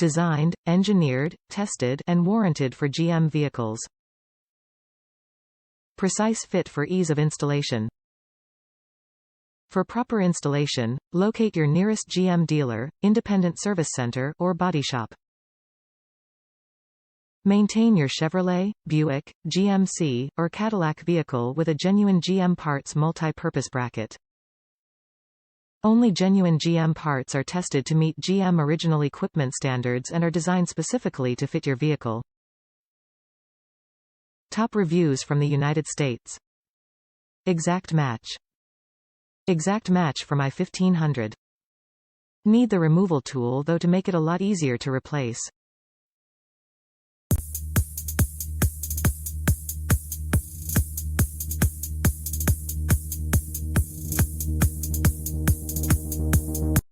designed, engineered, tested, and warranted for GM vehicles. Precise fit for ease of installation. For proper installation, locate your nearest GM dealer, independent service center, or body shop. Maintain your Chevrolet, Buick, GMC, or Cadillac vehicle with a genuine GM parts multi-purpose bracket. Only genuine GM parts are tested to meet GM original equipment standards and are designed specifically to fit your vehicle. Top reviews from the United States. Exact match. Exact match for my 1500. Need the removal tool though to make it a lot easier to replace.